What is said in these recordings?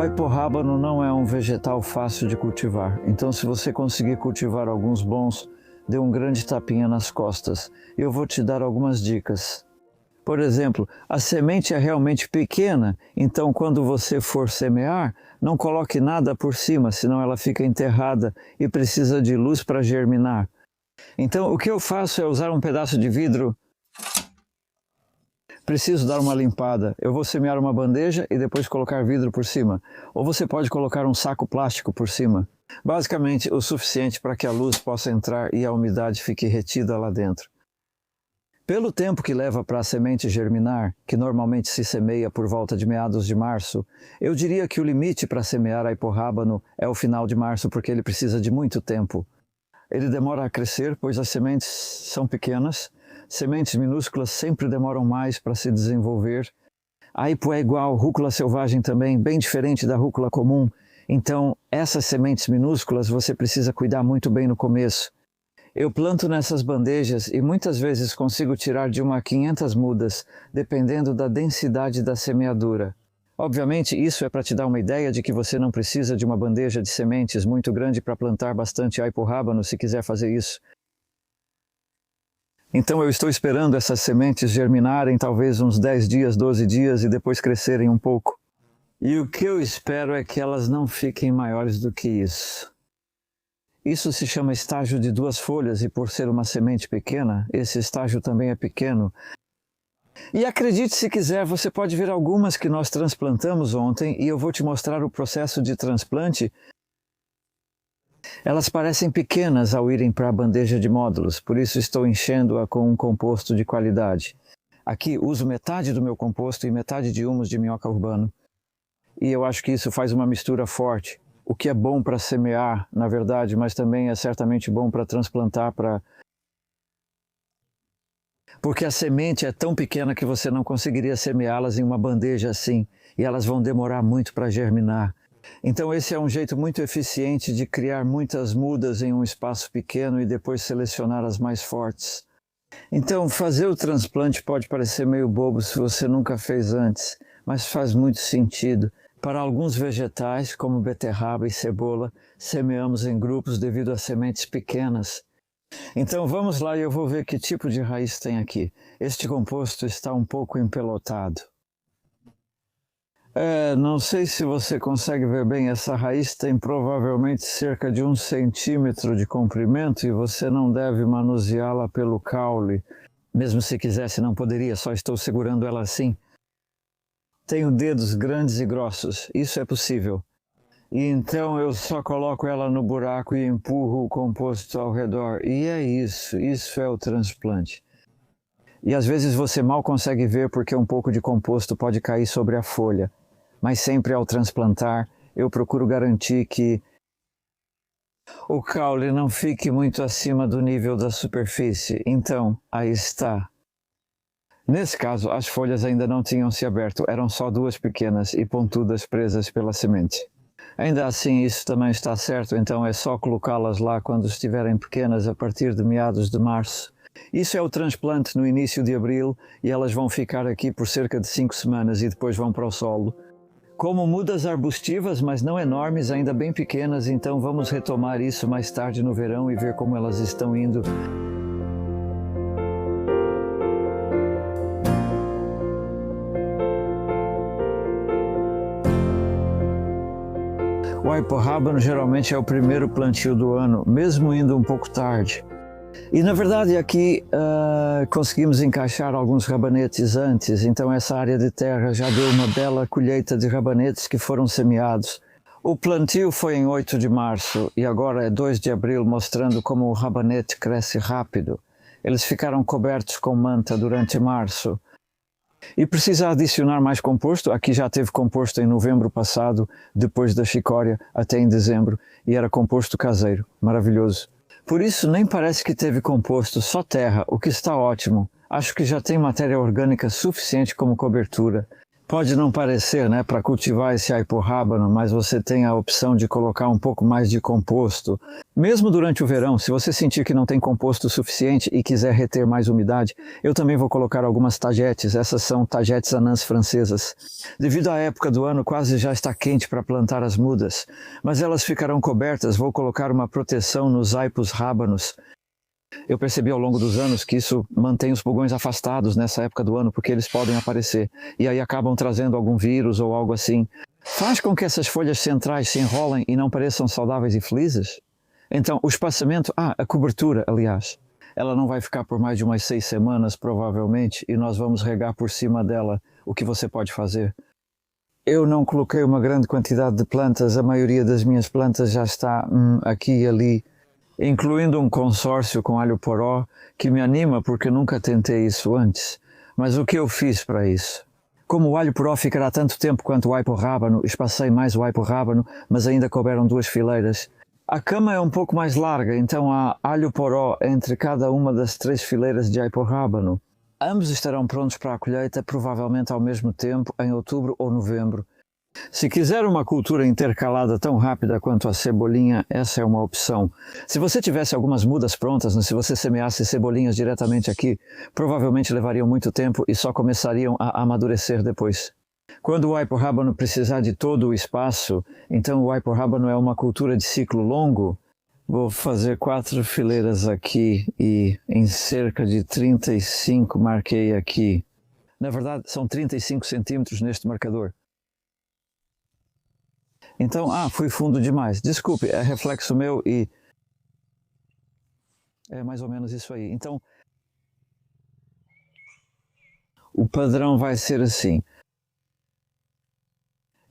aiporrábano não é um vegetal fácil de cultivar, então se você conseguir cultivar alguns bons, dê um grande tapinha nas costas. Eu vou te dar algumas dicas. Por exemplo, a semente é realmente pequena, então quando você for semear, não coloque nada por cima, senão ela fica enterrada e precisa de luz para germinar. Então o que eu faço é usar um pedaço de vidro. Preciso dar uma limpada. Eu vou semear uma bandeja e depois colocar vidro por cima. Ou você pode colocar um saco plástico por cima. Basicamente o suficiente para que a luz possa entrar e a umidade fique retida lá dentro. Pelo tempo que leva para a semente germinar, que normalmente se semeia por volta de meados de março, eu diria que o limite para semear aiporrábano é o final de março, porque ele precisa de muito tempo. Ele demora a crescer, pois as sementes são pequenas. Sementes minúsculas sempre demoram mais para se desenvolver. A aipo é igual, rúcula selvagem também, bem diferente da rúcula comum. Então, essas sementes minúsculas você precisa cuidar muito bem no começo. Eu planto nessas bandejas e muitas vezes consigo tirar de 1 a 500 mudas, dependendo da densidade da semeadura. Obviamente, isso é para te dar uma ideia de que você não precisa de uma bandeja de sementes muito grande para plantar bastante aiporrábano se quiser fazer isso. Então eu estou esperando essas sementes germinarem talvez uns 10 dias, 12 dias e depois crescerem um pouco. E o que eu espero é que elas não fiquem maiores do que isso. Isso se chama estágio de 2 folhas e por ser uma semente pequena, esse estágio também é pequeno. E acredite se quiser, você pode ver algumas que nós transplantamos ontem e eu vou te mostrar o processo de transplante. Elas parecem pequenas ao irem para a bandeja de módulos, por isso estou enchendo-a com um composto de qualidade. Aqui uso metade do meu composto e metade de humus de minhoca urbano. E eu acho que isso faz uma mistura forte, o que é bom para semear, na verdade, mas também é certamente bom para transplantar, porque a semente é tão pequena que você não conseguiria semeá-las em uma bandeja assim, e elas vão demorar muito para germinar. Então esse é um jeito muito eficiente de criar muitas mudas em um espaço pequeno e depois selecionar as mais fortes. Então fazer o transplante pode parecer meio bobo se você nunca fez antes, mas faz muito sentido. Para alguns vegetais, como beterraba e cebola, semeamos em grupos devido a sementes pequenas. Então vamos lá e eu vou ver que tipo de raiz tem aqui. Este composto está um pouco empelotado. Não sei se você consegue ver bem, essa raiz tem provavelmente cerca de 1 centímetro de comprimento e você não deve manuseá-la pelo caule. Mesmo se quisesse não poderia, só estou segurando ela assim. Tenho dedos grandes e grossos, isso é possível. E então eu só coloco ela no buraco e empurro o composto ao redor. E é isso é o transplante. E às vezes você mal consegue ver porque um pouco de composto pode cair sobre a folha. Mas sempre ao transplantar, eu procuro garantir que o caule não fique muito acima do nível da superfície. Então, aí está. Nesse caso, as folhas ainda não tinham se aberto, eram só 2 pequenas e pontudas presas pela semente. Ainda assim, isso também está certo, então é só colocá-las lá quando estiverem pequenas a partir de meados de março. Isso é o transplante no início de abril e elas vão ficar aqui por cerca de 5 semanas e depois vão para o solo. Como mudas arbustivas, mas não enormes, ainda bem pequenas, então vamos retomar isso mais tarde no verão e ver como elas estão indo. O aiporrábano geralmente é o primeiro plantio do ano, mesmo indo um pouco tarde. E na verdade aqui conseguimos encaixar alguns rabanetes antes, então essa área de terra já deu uma bela colheita de rabanetes que foram semeados. O plantio foi em 8 de março e agora é 2 de abril, mostrando como o rabanete cresce rápido. Eles ficaram cobertos com manta durante março. E precisa adicionar mais composto. Aqui já teve composto em novembro passado, depois da chicória, até em dezembro, e era composto caseiro, maravilhoso. Por isso nem parece que teve composto, só terra, o que está ótimo. Acho que já tem matéria orgânica suficiente como cobertura. Pode não parecer, né, para cultivar esse aipo-rábano, mas você tem a opção de colocar um pouco mais de composto. Mesmo durante o verão, se você sentir que não tem composto suficiente e quiser reter mais umidade, eu também vou colocar algumas tagetes. Essas são tagetes anãs francesas. Devido à época do ano, quase já está quente para plantar as mudas, mas elas ficarão cobertas. Vou colocar uma proteção nos aipos rábanos. Eu percebi ao longo dos anos que isso mantém os pulgões afastados nessa época do ano, porque eles podem aparecer, e aí acabam trazendo algum vírus ou algo assim. Faz com que essas folhas centrais se enrolem e não pareçam saudáveis e felizes. Então, o espaçamento, a cobertura, aliás, ela não vai ficar por mais de umas 6 semanas, provavelmente, e nós vamos regar por cima dela. O que você pode fazer? Eu não coloquei uma grande quantidade de plantas, a maioria das minhas plantas já está aqui e ali, incluindo um consórcio com alho poró, que me anima porque nunca tentei isso antes. Mas o que eu fiz para isso? Como o alho poró ficará tanto tempo quanto o aipo-rábano, espacei mais o aipo-rábano, mas ainda couberam 2 fileiras. A cama é um pouco mais larga, então há alho poró entre cada uma das 3 fileiras de aipo-rábano. Ambos estarão prontos para a colheita, provavelmente ao mesmo tempo, em outubro ou novembro. Se quiser uma cultura intercalada tão rápida quanto a cebolinha, essa é uma opção. Se você tivesse algumas mudas prontas, se você semeasse cebolinhas diretamente aqui, provavelmente levariam muito tempo e só começariam a amadurecer depois. Quando o aipo-rábano precisar de todo o espaço, então o aipo-rábano é uma cultura de ciclo longo. Vou fazer 4 fileiras aqui e em cerca de 35 marquei aqui. Na verdade, são 35 centímetros neste marcador. Então, fui fundo demais. Desculpe, é reflexo meu e... é mais ou menos isso aí. Então, o padrão vai ser assim.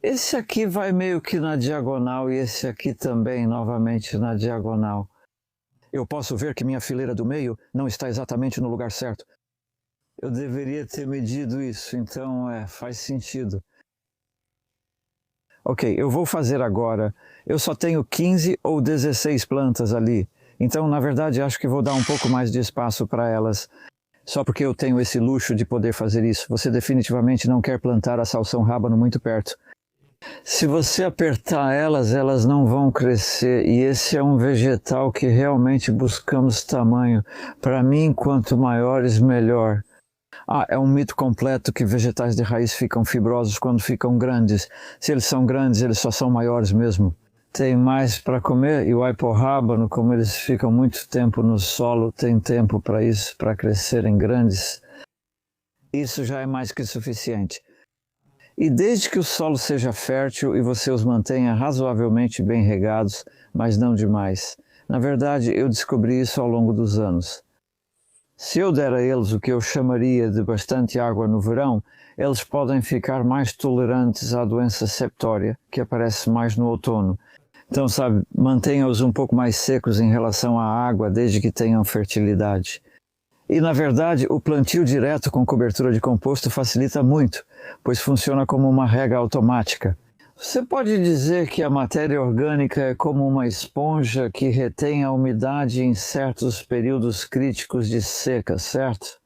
Esse aqui vai meio que na diagonal e esse aqui também, novamente, na diagonal. Eu posso ver que minha fileira do meio não está exatamente no lugar certo. Eu deveria ter medido isso, então faz sentido. Ok, eu vou fazer agora. Eu só tenho 15 ou 16 plantas ali. Então, na verdade, acho que vou dar um pouco mais de espaço para elas. Só porque eu tenho esse luxo de poder fazer isso. Você definitivamente não quer plantar a salsão-rábano muito perto. Se você apertar elas, elas não vão crescer. E esse é um vegetal que realmente buscamos tamanho. Para mim, quanto maiores, melhor. É um mito completo que vegetais de raiz ficam fibrosos quando ficam grandes. Se eles são grandes, eles só são maiores mesmo. Tem mais para comer e o aipo-rábano, como eles ficam muito tempo no solo, tem tempo para isso, para crescerem grandes. Isso já é mais que suficiente. E desde que o solo seja fértil e você os mantenha razoavelmente bem regados, mas não demais. Na verdade, eu descobri isso ao longo dos anos. Se eu der a eles o que eu chamaria de bastante água no verão, eles podem ficar mais tolerantes à doença septória, que aparece mais no outono. Então, sabe, mantenha-os um pouco mais secos em relação à água, desde que tenham fertilidade. E, na verdade, o plantio direto com cobertura de composto facilita muito, pois funciona como uma rega automática. Você pode dizer que a matéria orgânica é como uma esponja que retém a umidade em certos períodos críticos de seca, certo?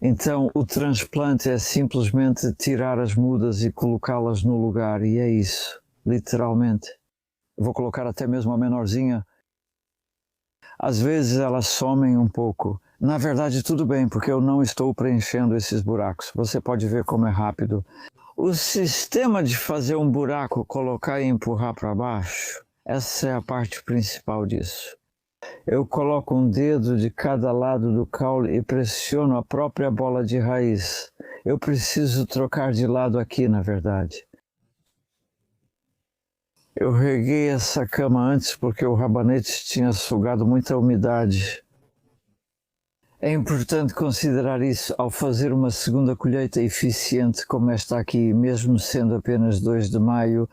Então, o transplante é simplesmente tirar as mudas e colocá-las no lugar, e é isso, literalmente. Eu vou colocar até mesmo a menorzinha. Às vezes elas somem um pouco. Na verdade, tudo bem, porque eu não estou preenchendo esses buracos. Você pode ver como é rápido. O sistema de fazer um buraco, colocar e empurrar para baixo, essa é a parte principal disso. Eu coloco um dedo de cada lado do caule e pressiono a própria bola de raiz. Eu preciso trocar de lado aqui, na verdade. Eu reguei essa cama antes porque o rabanete tinha sugado muita umidade. É importante considerar isso ao fazer uma segunda colheita eficiente como esta aqui, mesmo sendo apenas 2 de maio.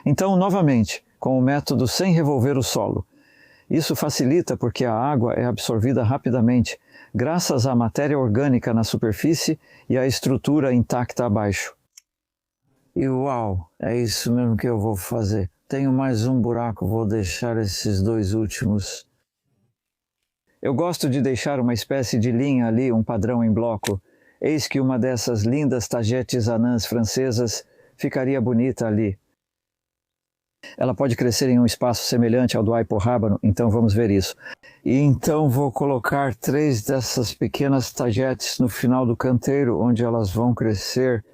Então, novamente, com o método sem revolver o solo. Isso facilita porque a água é absorvida rapidamente, graças à matéria orgânica na superfície e à estrutura intacta abaixo. E uau, é isso mesmo que eu vou fazer. Tenho mais um buraco, vou deixar esses 2 últimos. Eu gosto de deixar uma espécie de linha ali, um padrão em bloco. eis que uma dessas lindas tagetes anãs francesas ficaria bonita ali. Ela pode crescer em um espaço semelhante ao do aipo-rábano, então vamos ver isso. E então vou colocar 3 dessas pequenas tagetes no final do canteiro, onde elas vão crescer,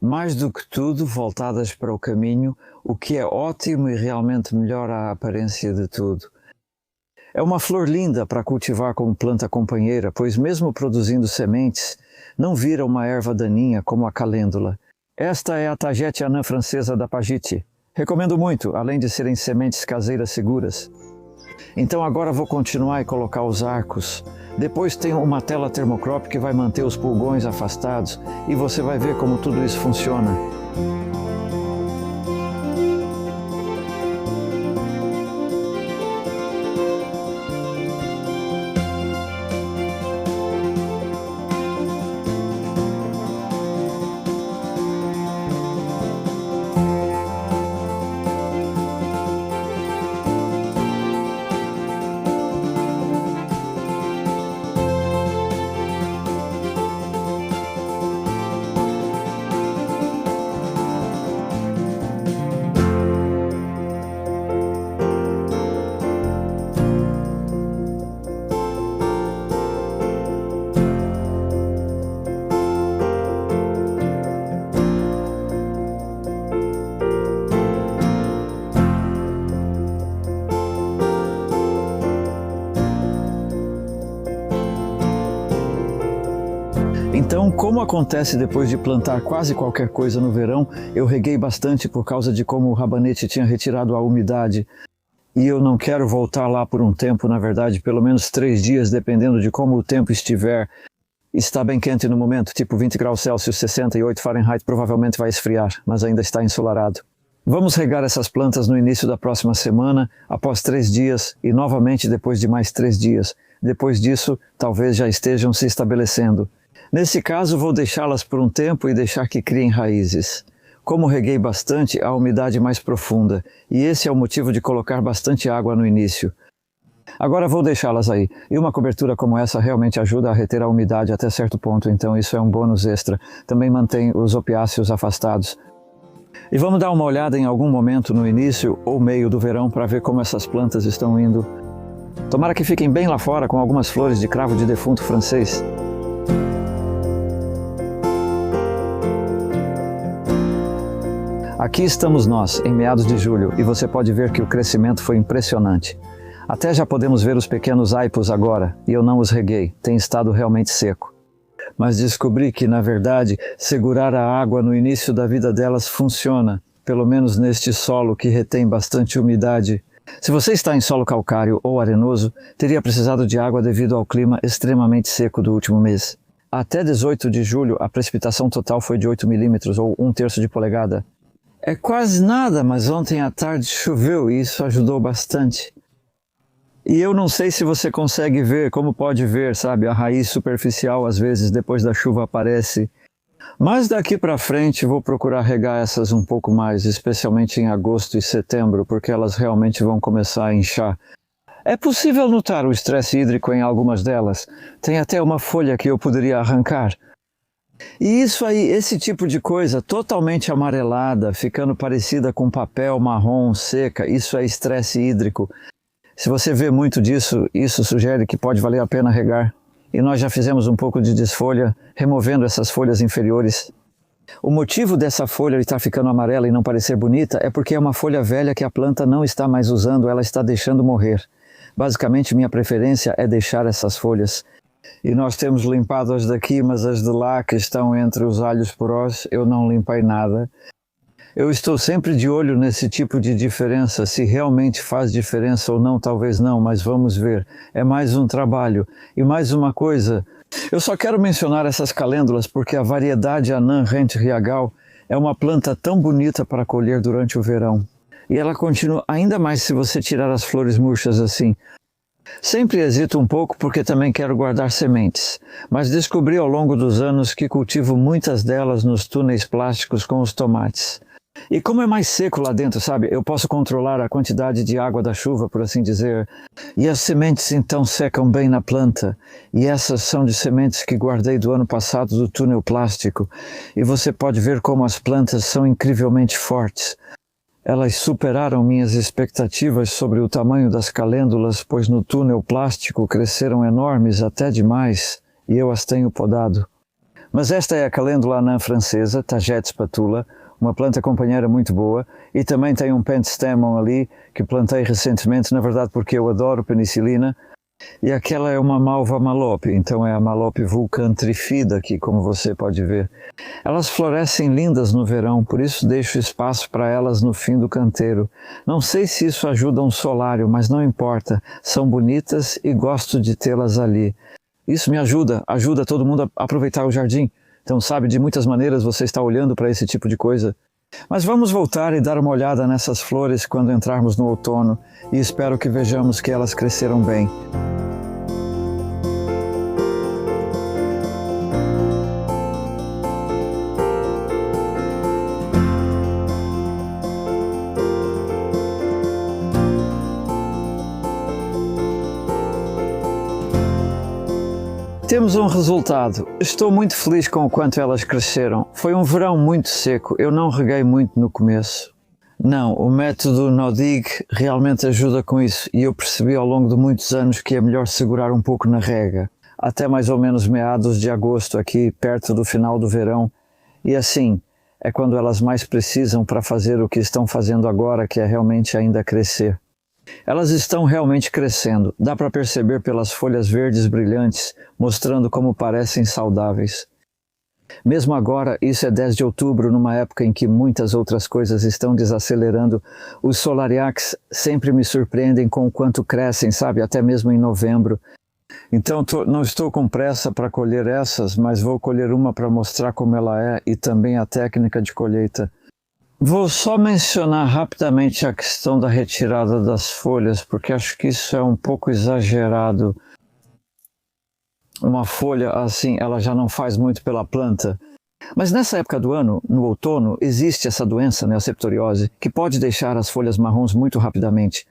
mais do que tudo voltadas para o caminho, o que é ótimo e realmente melhora a aparência de tudo. É uma flor linda para cultivar como planta companheira, pois mesmo produzindo sementes, não vira uma erva daninha como a calêndula. Esta é a tagete anã francesa da Pagite. Recomendo muito, além de serem sementes caseiras seguras. Então agora vou continuar e colocar os arcos. Depois tem uma tela termocrop que vai manter os pulgões afastados e você vai ver como tudo isso funciona. Então, como acontece depois de plantar quase qualquer coisa no verão, eu reguei bastante por causa de como o rabanete tinha retirado a umidade. E eu não quero voltar lá por um tempo, na verdade, pelo menos 3 dias, dependendo de como o tempo estiver. Está bem quente no momento, tipo 20 graus Celsius, 68 Fahrenheit, provavelmente vai esfriar, mas ainda está ensolarado. Vamos regar essas plantas no início da próxima semana, após 3 dias, e novamente depois de mais 3 dias. Depois disso, talvez já estejam se estabelecendo. Nesse caso, vou deixá-las por um tempo e deixar que criem raízes. Como reguei bastante, a umidade mais profunda, e esse é o motivo de colocar bastante água no início. Agora vou deixá-las aí, e uma cobertura como essa realmente ajuda a reter a umidade até certo ponto, então isso é um bônus extra. Também mantém os opiáceos afastados. E vamos dar uma olhada em algum momento no início ou meio do verão para ver como essas plantas estão indo. Tomara que fiquem bem lá fora com algumas flores de cravo de defunto francês. Aqui estamos nós, em meados de julho, e você pode ver que o crescimento foi impressionante. Até já podemos ver os pequenos aipos agora, e eu não os reguei, tem estado realmente seco. Mas descobri que, na verdade, segurar a água no início da vida delas funciona, pelo menos neste solo que retém bastante umidade. Se você está em solo calcário ou arenoso, teria precisado de água devido ao clima extremamente seco do último mês. Até 18 de julho, a precipitação total foi de 8 milímetros, ou 1/3 de polegada. É quase nada, mas ontem à tarde choveu e isso ajudou bastante. E eu não sei se você consegue ver, como pode ver, sabe? A raiz superficial, às vezes, depois da chuva aparece. Mas daqui para frente vou procurar regar essas um pouco mais, especialmente em agosto e setembro, porque elas realmente vão começar a inchar. É possível notar o estresse hídrico em algumas delas. Tem até uma folha que eu poderia arrancar. E isso aí, esse tipo de coisa totalmente amarelada, ficando parecida com papel marrom, seca, isso é estresse hídrico. Se você vê muito disso, isso sugere que pode valer a pena regar. E nós já fizemos um pouco de desfolha, removendo essas folhas inferiores. O motivo dessa folha estar ficando amarela e não parecer bonita é porque é uma folha velha que a planta não está mais usando, ela está deixando morrer. Basicamente, minha preferência é deixar essas folhas. E nós temos limpado as daqui, mas as de lá que estão entre os alhos porós, eu não limpei nada. Eu estou sempre de olho nesse tipo de diferença, se realmente faz diferença ou não, talvez não, mas vamos ver. É mais um trabalho. E mais uma coisa, eu só quero mencionar essas calêndulas porque a variedade Anã Rent Riagal é uma planta tão bonita para colher durante o verão. E ela continua ainda mais se você tirar as flores murchas assim. Sempre hesito um pouco porque também quero guardar sementes, mas descobri ao longo dos anos que cultivo muitas delas nos túneis plásticos com os tomates. E como é mais seco lá dentro, sabe? Eu posso controlar a quantidade de água da chuva, por assim dizer. E as sementes então secam bem na planta. E essas são de sementes que guardei do ano passado do túnel plástico. E você pode ver como as plantas são incrivelmente fortes. Elas superaram minhas expectativas sobre o tamanho das calêndulas, pois no túnel plástico cresceram enormes até demais, e eu as tenho podado. Mas esta é a calêndula anã francesa, Tagetes patula, uma planta companheira muito boa, e também tem um pentstemon ali, que plantei recentemente, na verdade porque eu adoro penicilina, e aquela é uma malva malope, então é a malope vulcan trifida aqui, como você pode ver. Elas florescem lindas no verão, por isso deixo espaço para elas no fim do canteiro. Não sei se isso ajuda um solário, mas não importa, são bonitas e gosto de tê-las ali. Isso me ajuda todo mundo a aproveitar o jardim. Então, sabe, de muitas maneiras você está olhando para esse tipo de coisa. Mas vamos voltar e dar uma olhada nessas flores quando entrarmos no outono, e espero que vejamos que elas cresceram bem. Temos um resultado. Estou muito feliz com o quanto elas cresceram. Foi um verão muito seco, eu não reguei muito no começo. Não, o método no-dig realmente ajuda com isso e eu percebi ao longo de muitos anos que é melhor segurar um pouco na rega. Até mais ou menos meados de agosto, aqui perto do final do verão. E assim, é quando elas mais precisam para fazer o que estão fazendo agora, que é realmente ainda crescer. Elas estão realmente crescendo, dá para perceber pelas folhas verdes brilhantes, mostrando como parecem saudáveis. Mesmo agora, isso é 10 de outubro, numa época em que muitas outras coisas estão desacelerando, os solariacs sempre me surpreendem com o quanto crescem, sabe, até mesmo em novembro. Então não estou com pressa para colher essas, mas vou colher uma para mostrar como ela é e também a técnica de colheita. Vou só mencionar rapidamente a questão da retirada das folhas, porque acho que isso é um pouco exagerado. Uma folha assim, ela já não faz muito pela planta. Mas nessa época do ano, no outono, existe essa doença, né, a septoriose, que pode deixar as folhas marrons muito rapidamente.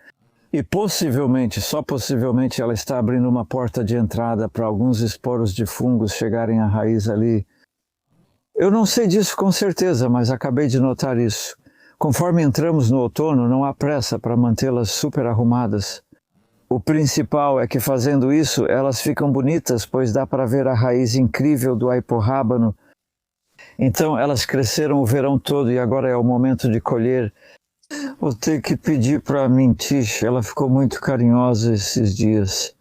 E possivelmente, só possivelmente, ela está abrindo uma porta de entrada para alguns esporos de fungos chegarem à raiz ali. Eu não sei disso com certeza, mas acabei de notar isso. Conforme entramos no outono, não há pressa para mantê-las super arrumadas. O principal é que fazendo isso, elas ficam bonitas, pois dá para ver a raiz incrível do aiporrábano. Então elas cresceram o verão todo e agora é o momento de colher. Vou ter que pedir para a Mintiche, ela ficou muito carinhosa esses dias.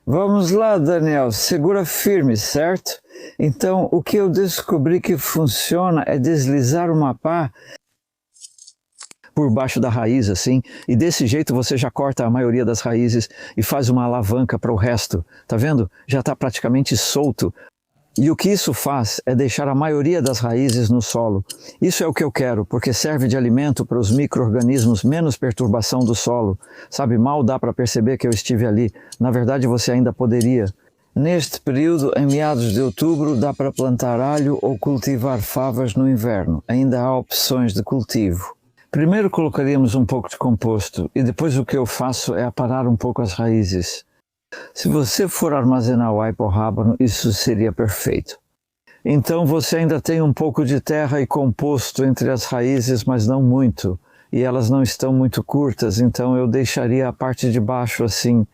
Vamos lá, Daniel, segura firme, certo? Então, o que eu descobri que funciona é deslizar uma pá por baixo da raiz, assim, e desse jeito você já corta a maioria das raízes e faz uma alavanca para o resto, tá vendo? Já está praticamente solto. E o que isso faz é deixar a maioria das raízes no solo. Isso é o que eu quero, porque serve de alimento para os micro-organismos, menos perturbação do solo. Sabe, mal dá para perceber que eu estive ali. Na verdade, você ainda poderia. Neste período, em meados de outubro, dá para plantar alho ou cultivar favas no inverno. Ainda há opções de cultivo. Primeiro colocaríamos um pouco de composto e depois o que eu faço é aparar um pouco as raízes. Se você for armazenar o aiporrábano, isso seria perfeito. Então você ainda tem um pouco de terra e composto entre as raízes, mas não muito. E elas não estão muito curtas, então eu deixaria a parte de baixo assim.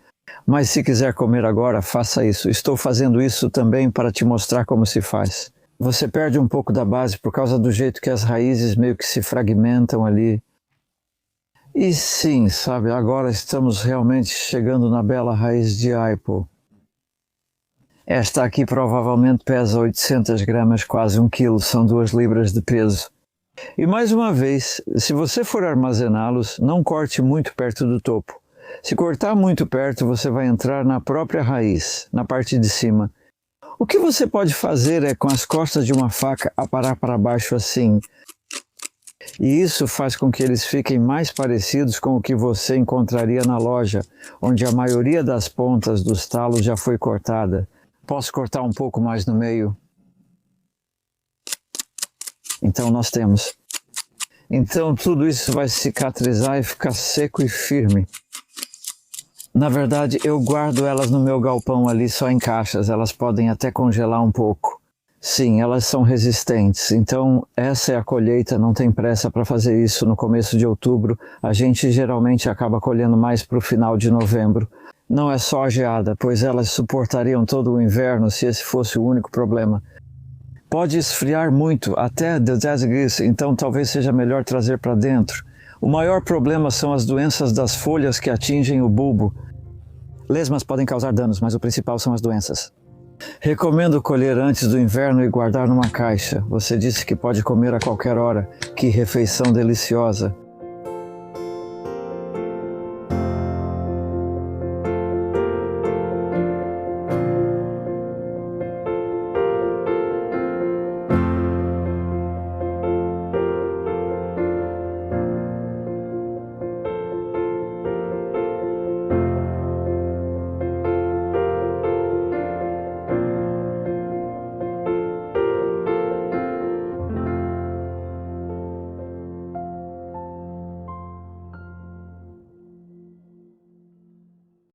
Mas se quiser comer agora, faça isso. Estou fazendo isso também para te mostrar como se faz. Você perde um pouco da base por causa do jeito que as raízes meio que se fragmentam ali. E sim, sabe, agora estamos realmente chegando na bela raiz de aipo. Esta aqui provavelmente pesa 800 gramas, quase 1 quilo, são 2 libras de peso. E mais uma vez, se você for armazená-los, não corte muito perto do topo. Se cortar muito perto, você vai entrar na própria raiz, na parte de cima. O que você pode fazer é, com as costas de uma faca, aparar para baixo assim. E isso faz com que eles fiquem mais parecidos com o que você encontraria na loja, onde a maioria das pontas dos talos já foi cortada. Posso cortar um pouco mais no meio? Então nós temos. Então tudo isso vai cicatrizar e ficar seco e firme. Na verdade, eu guardo elas no meu galpão ali só em caixas, elas podem até congelar um pouco. Sim, elas são resistentes, então essa é a colheita, não tem pressa para fazer isso no começo de outubro. A gente geralmente acaba colhendo mais para o final de novembro. Não é só a geada, pois elas suportariam todo o inverno se esse fosse o único problema. Pode esfriar muito, até 10 degrees, então talvez seja melhor trazer para dentro. O maior problema são as doenças das folhas que atingem o bulbo. Lesmas podem causar danos, mas o principal são as doenças. Recomendo colher antes do inverno e guardar numa caixa. Você disse que pode comer a qualquer hora. Que refeição deliciosa!